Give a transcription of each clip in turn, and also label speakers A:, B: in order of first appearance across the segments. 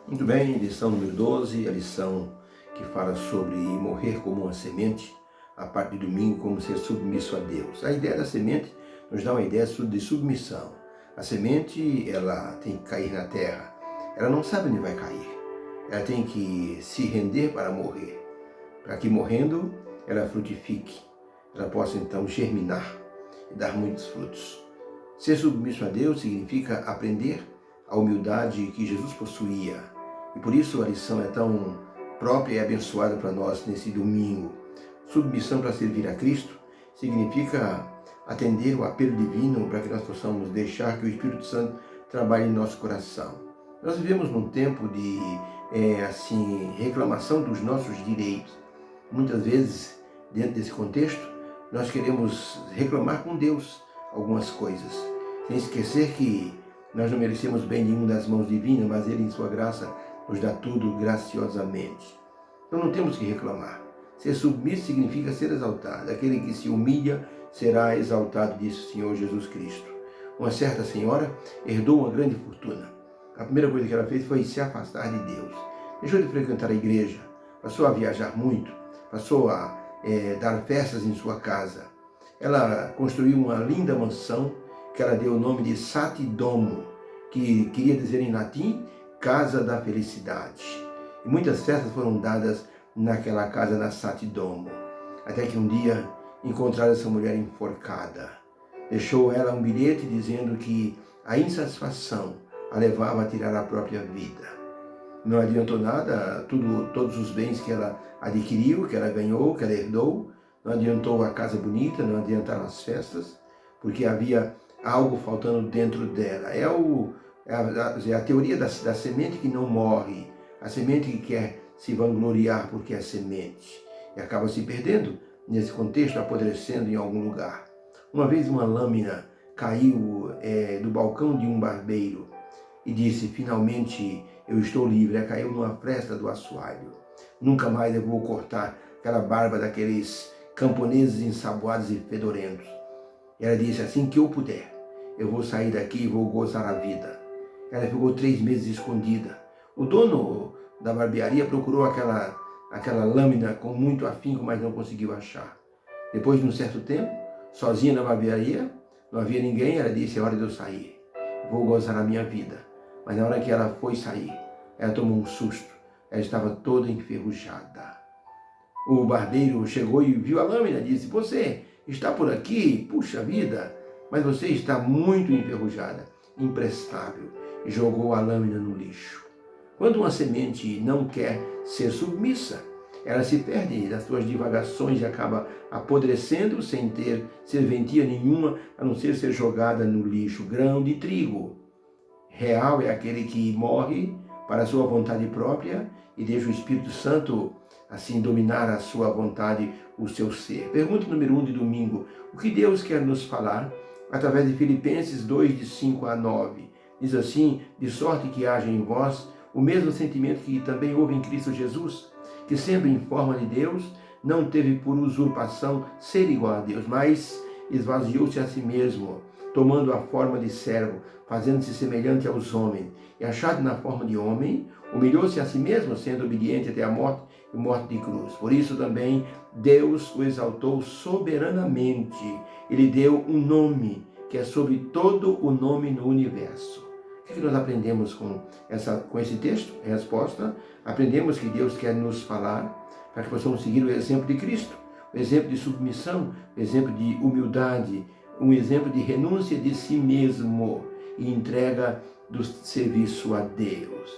A: Muito bem, lição número 12, a lição que fala sobre morrer como uma semente, a parte de domingo, como ser submisso a Deus. A ideia da semente nos dá uma ideia de submissão. A semente, ela tem que cair na terra, ela não sabe onde vai cair, ela tem que se render para morrer, para que morrendo ela frutifique, ela possa então germinar e dar muitos frutos. Ser submisso a Deus significa aprender a humildade que Jesus possuía. E por isso a lição é tão própria e abençoada para nós nesse domingo. Submissão para servir a Cristo significa atender o apelo divino para que nós possamos deixar que o Espírito Santo trabalhe em nosso coração. Nós vivemos num tempo de reclamação dos nossos direitos. Muitas vezes, dentro desse contexto, nós queremos reclamar com Deus algumas coisas, sem esquecer que nós não merecemos bem nenhum das mãos divinas, mas Ele, em sua graça, nos dá tudo graciosamente. Então não temos que reclamar. Ser submisso significa ser exaltado. Aquele que se humilha será exaltado, disse o Senhor Jesus Cristo. Uma certa senhora herdou uma grande fortuna. A primeira coisa que ela fez foi se afastar de Deus. Deixou de frequentar a igreja, passou a viajar muito, passou a dar festas em sua casa. Ela construiu uma linda mansão que ela deu o nome de Sati Domo, que queria dizer em latim, Casa da Felicidade. E muitas festas foram dadas naquela casa na Sati Domo, até que um dia encontraram essa mulher enforcada. Deixou ela um bilhete dizendo que a insatisfação a levava a tirar a própria vida. Não adiantou nada, todos os bens que ela adquiriu, que ela ganhou, que ela herdou, não adiantou a casa bonita, não adiantaram as festas, porque havia algo faltando dentro dela. É a teoria da semente que não morre, a semente que quer se vangloriar porque é semente, e acaba se perdendo nesse contexto, apodrecendo em algum lugar. Uma vez uma lâmina caiu do balcão de um barbeiro e disse: finalmente eu estou livre. Ela caiu numa fresta do assoalho. Nunca mais eu vou cortar aquela barba daqueles camponeses ensaboados e fedorentos. Ela disse: assim que eu puder, eu vou sair daqui e vou gozar a vida. Ela ficou 3 meses escondida. O dono da barbearia procurou aquela lâmina com muito afinco, mas não conseguiu achar. Depois de um certo tempo, sozinha na barbearia, não havia ninguém, ela disse: é hora de eu sair, vou gozar a minha vida. Mas na hora que ela foi sair, ela tomou um susto, ela estava toda enferrujada. O barbeiro chegou e viu a lâmina e disse: você está por aqui? Puxa vida, mas você está muito enferrujada, imprestável. E jogou a lâmina no lixo. Quando uma semente não quer ser submissa, ela se perde das suas divagações e acaba apodrecendo sem ter serventia nenhuma, a não ser jogada no lixo. Grão de trigo real é aquele que morre para a sua vontade própria e deixa o Espírito Santo assim dominar a sua vontade, o seu ser. Pergunta número 1 de domingo: o que Deus quer nos falar através de Filipenses 2, de 5 a 9? Diz assim: de sorte que haja em vós o mesmo sentimento que também houve em Cristo Jesus, que sendo em forma de Deus, não teve por usurpação ser igual a Deus, mas esvaziou-se a si mesmo, tomando a forma de servo, fazendo-se semelhante aos homens, e achado na forma de homem, humilhou-se a si mesmo, sendo obediente até a morte e morte de cruz. Por isso também Deus o exaltou soberanamente. Ele deu um nome que é sobre todo o nome no universo. O que nós aprendemos com esse texto? Resposta: aprendemos que Deus quer nos falar para que possamos seguir o exemplo de Cristo, o exemplo de submissão, o exemplo de humildade, um exemplo de renúncia de si mesmo e entrega do serviço a Deus.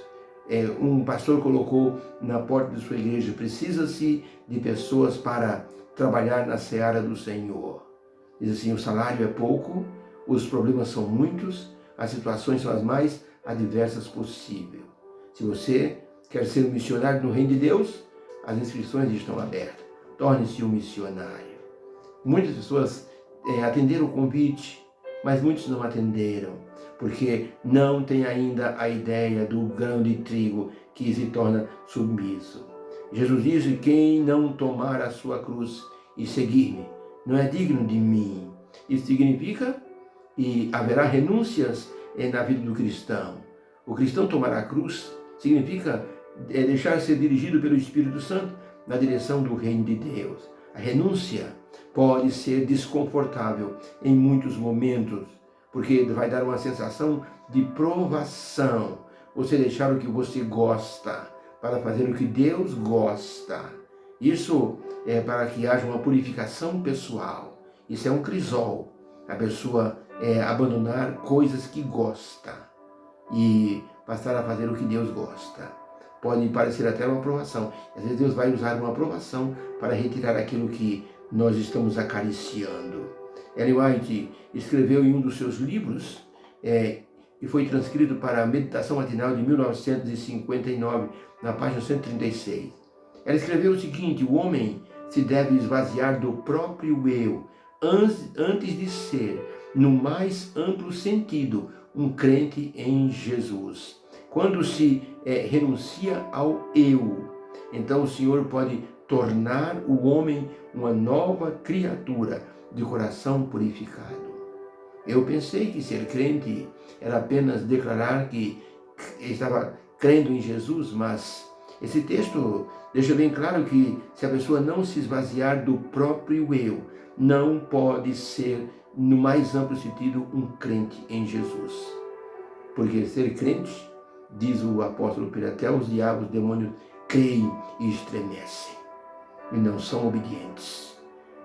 A: Um pastor colocou na porta de sua igreja: precisa-se de pessoas para trabalhar na seara do Senhor. Diz assim: o salário é pouco, os problemas são muitos, as situações são as mais adversas possível. Se você quer ser um missionário no reino de Deus, as inscrições estão abertas. Torne-se um missionário. Muitas pessoas atenderam o convite, mas muitos não atenderam, porque não tem ainda a ideia do grão de trigo que se torna submisso. Jesus disse: quem não tomar a sua cruz e seguir-me, não é digno de mim. Isso significa que haverá renúncias na vida do cristão. O cristão tomará a cruz significa deixar ser dirigido pelo Espírito Santo na direção do reino de Deus. A renúncia pode ser desconfortável em muitos momentos, porque vai dar uma sensação de provação. Você deixar o que você gosta para fazer o que Deus gosta. Isso é para que haja uma purificação pessoal. Isso é um crisol. A pessoa abandonar coisas que gosta e passar a fazer o que Deus gosta. Pode parecer até uma aprovação. Às vezes Deus vai usar uma aprovação para retirar aquilo que nós estamos acariciando. Ellen White escreveu em um dos seus livros, e foi transcrito para a Meditação Matinal de 1959, na página 136. Ela escreveu o seguinte: o homem se deve esvaziar do próprio eu, antes de ser, no mais amplo sentido, um crente em Jesus. Quando se renuncia ao eu, então o Senhor pode tornar o homem uma nova criatura de coração purificado. Eu pensei que ser crente era apenas declarar que estava crendo em Jesus, mas esse texto deixa bem claro que se a pessoa não se esvaziar do próprio eu, não pode ser, no mais amplo sentido, um crente em Jesus. Porque ser crente, diz o apóstolo Pedro, até os diabos, os demônios creem e estremecem e não são obedientes.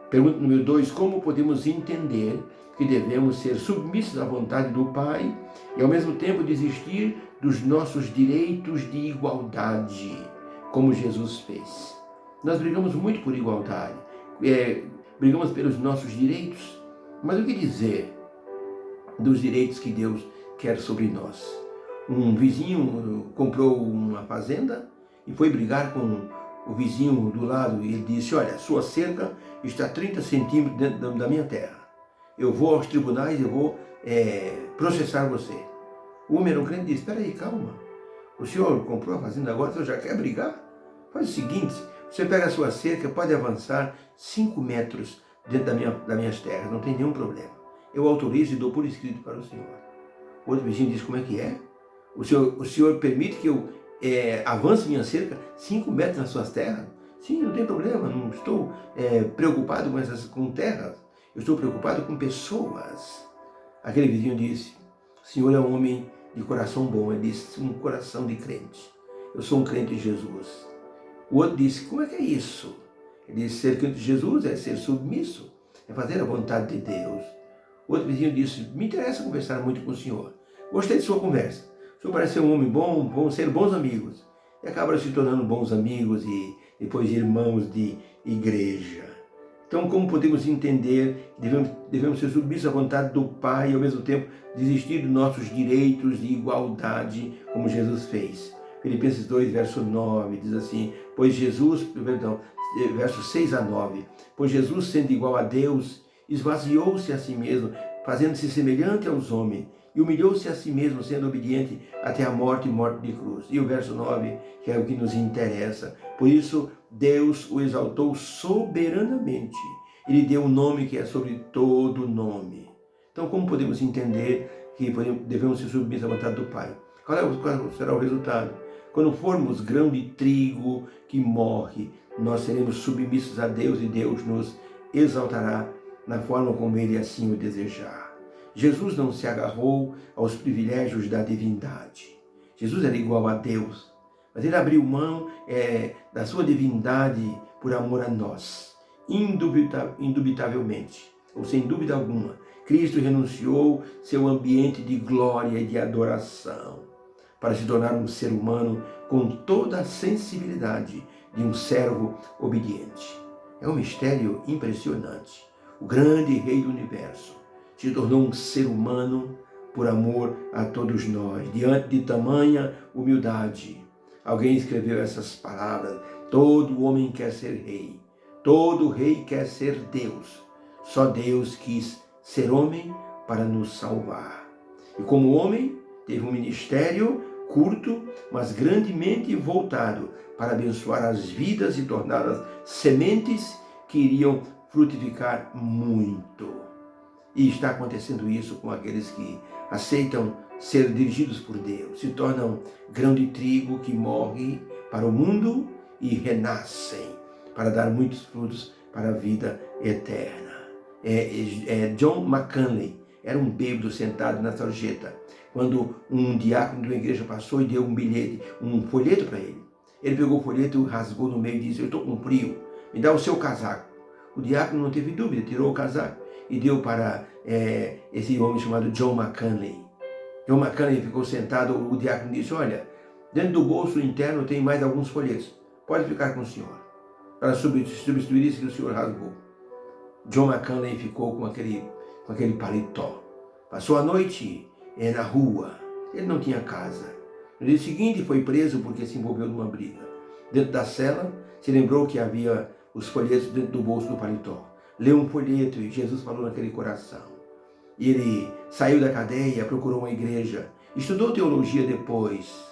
A: Pergunta número 2, como podemos entender que devemos ser submissos à vontade do Pai e ao mesmo tempo desistir dos nossos direitos de igualdade, como Jesus fez? Nós brigamos muito por igualdade, brigamos pelos nossos direitos, mas o que dizer dos direitos que Deus quer sobre nós? Um vizinho comprou uma fazenda e foi brigar com o vizinho do lado e ele disse: olha, sua cerca está a 30 centímetros dentro da minha terra. Eu vou aos tribunais e vou processar você. O homem era um crente e disse: espera aí, calma. O senhor comprou a fazenda agora, o senhor já quer brigar? Faz o seguinte, você pega a sua cerca, pode avançar 5 metros dentro das minhas terras, não tem nenhum problema. Eu autorizo e dou por escrito para o senhor. O outro vizinho disse: como é que é? O senhor permite que eu avance minha cerca 5 metros nas suas terras? Sim, não tem problema, não estou preocupado com terras, eu estou preocupado com pessoas. Aquele vizinho disse: o senhor é um homem de coração bom. Ele disse: um coração de crente. Eu sou um crente de Jesus. O outro disse: como é que é isso? Ele disse: ser crente de Jesus é ser submisso, é fazer a vontade de Deus. O outro vizinho disse: me interessa conversar muito com o senhor. Gostei de sua conversa. O senhor parece ser um homem bom, vamos ser bons amigos. E acabaram se tornando bons amigos e depois irmãos de igreja. Então, como podemos entender que devemos ser submissos à vontade do Pai e, ao mesmo tempo, desistir dos nossos direitos de igualdade, como Jesus fez? Filipenses 2, verso 9, diz assim: verso 6 a 9, pois Jesus, sendo igual a Deus, esvaziou-se a si mesmo, fazendo-se semelhante aos homens, e humilhou-se a si mesmo, sendo obediente até a morte e morte de cruz. E o verso 9, que é o que nos interessa: por isso Deus o exaltou soberanamente e lhe deu um nome que é sobre todo nome. Então, como podemos entender que devemos ser submissos à vontade do Pai? Qual será o resultado? Quando formos grão de trigo que morre, nós seremos submissos a Deus e Deus nos exaltará na forma como Ele assim o desejar. Jesus não se agarrou aos privilégios da divindade. Jesus era igual a Deus, mas Ele abriu mão da sua divindade por amor a nós, indubitavelmente, ou sem dúvida alguma. Cristo renunciou seu ambiente de glória e de adoração para se tornar um ser humano com toda a sensibilidade de um servo obediente. É um mistério impressionante. O grande Rei do Universo se tornou um ser humano por amor a todos nós, diante de tamanha humildade. Alguém escreveu essas palavras: todo homem quer ser rei, todo rei quer ser Deus. Só Deus quis ser homem para nos salvar. E como homem, teve um ministério curto, mas grandemente voltado para abençoar as vidas e torná-las sementes que iriam frutificar muito. E está acontecendo isso com aqueles que aceitam ser dirigidos por Deus, se tornam grão de trigo que morre para o mundo e renascem para dar muitos frutos para a vida eterna. John McCanley era um bêbado sentado na sarjeta, quando um diácono de uma igreja passou e deu um folheto para ele. Ele pegou o folheto, rasgou no meio e disse: eu estou com frio, me dá o seu casaco. O diácono não teve dúvida, tirou o casaco e deu para esse homem chamado John McCanley. John McCanley ficou sentado, o diácono disse: olha, dentro do bolso interno tem mais alguns folhetos, pode ficar com o senhor, para substituir isso que o senhor rasgou. John McCanley ficou com aquele paletó. Passou a noite na rua, ele não tinha casa. No dia seguinte foi preso porque se envolveu numa briga. Dentro da cela, se lembrou que havia os folhetos dentro do bolso do paletó. Leu um folheto e Jesus falou naquele coração. E ele saiu da cadeia, procurou uma igreja, estudou teologia depois.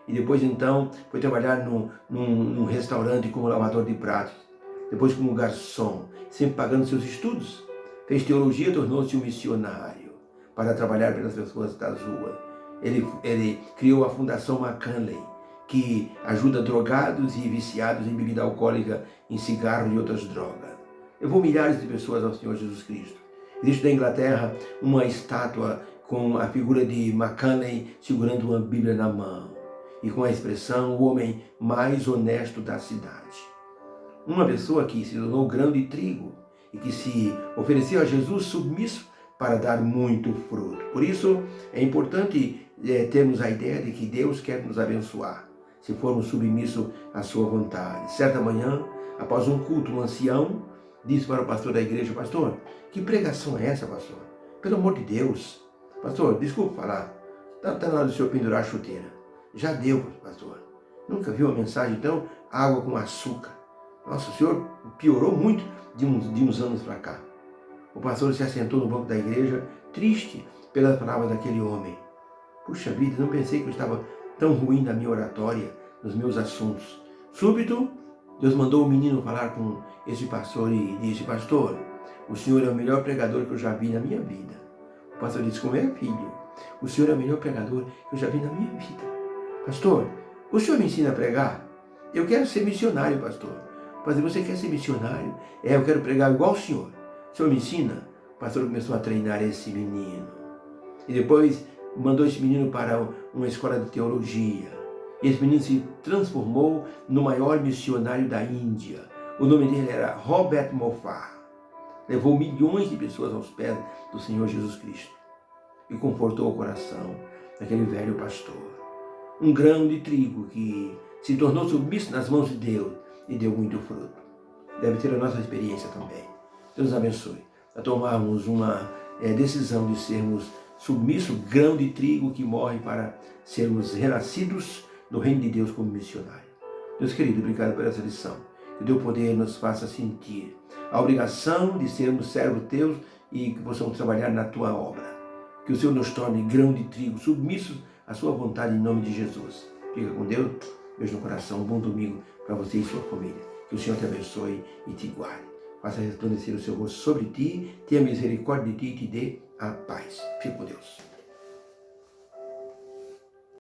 A: E depois então foi trabalhar num restaurante como lavador de pratos. Depois como garçom, sempre pagando seus estudos. Fez teologia, tornou-se um missionário para trabalhar pelas pessoas das ruas. Ele criou a Fundação McCanley, que ajuda drogados e viciados em bebida alcoólica, em cigarro e outras drogas. Levou milhares de pessoas ao Senhor Jesus Cristo. Existe na Inglaterra uma estátua com a figura de McCanley segurando uma Bíblia na mão e com a expressão: o homem mais honesto da cidade. Uma pessoa que se tornou grão de trigo e que se ofereceu a Jesus submisso para dar muito fruto. Por isso é importante termos a ideia de que Deus quer nos abençoar se formos submissos à sua vontade. Certa manhã, após um culto, um ancião disse para o pastor da igreja: pastor, que pregação é essa, pastor? Pelo amor de Deus. Pastor, desculpe falar, está na hora do senhor pendurar a chuteira. Já deu, pastor. Nunca viu a mensagem, então, água com açúcar. Nossa, o senhor piorou muito de uns anos para cá. O pastor se assentou no banco da igreja, triste pelas palavras daquele homem. Puxa vida, não pensei que eu estava tão ruim na minha oratória, nos meus assuntos. Súbito, Deus mandou o menino falar com esse pastor e disse: pastor, o senhor é o melhor pregador que eu já vi na minha vida. O pastor disse: como é, filho? O senhor é o melhor pregador que eu já vi na minha vida. Pastor, o senhor me ensina a pregar? Eu quero ser missionário, pastor. Pastor, você quer ser missionário? Eu quero pregar igual o senhor. O senhor me ensina? O pastor começou a treinar esse menino. E depois mandou esse menino para uma escola de teologia. E esse menino se transformou no maior missionário da Índia. O nome dele era Robert Moffat. Levou milhões de pessoas aos pés do Senhor Jesus Cristo. E confortou o coração daquele velho pastor. Um grão de trigo que se tornou submisso nas mãos de Deus e deu muito fruto. Deve ter a nossa experiência também. Deus nos abençoe a tomarmos uma decisão de sermos submissos, grão de trigo que morre para sermos renascidos no reino de Deus como missionário. Deus querido, obrigado por essa lição. Que o teu poder nos faça sentir a obrigação de sermos servos teus e que possamos trabalhar na tua obra. Que o Senhor nos torne grão de trigo, submissos à sua vontade em nome de Jesus. Fica com Deus. Beijo no coração. Um bom domingo para você e sua família. Que o Senhor te abençoe e te guarde. Faça resplandecer o seu rosto sobre ti, tenha misericórdia de ti e te dê a paz. Fique com Deus.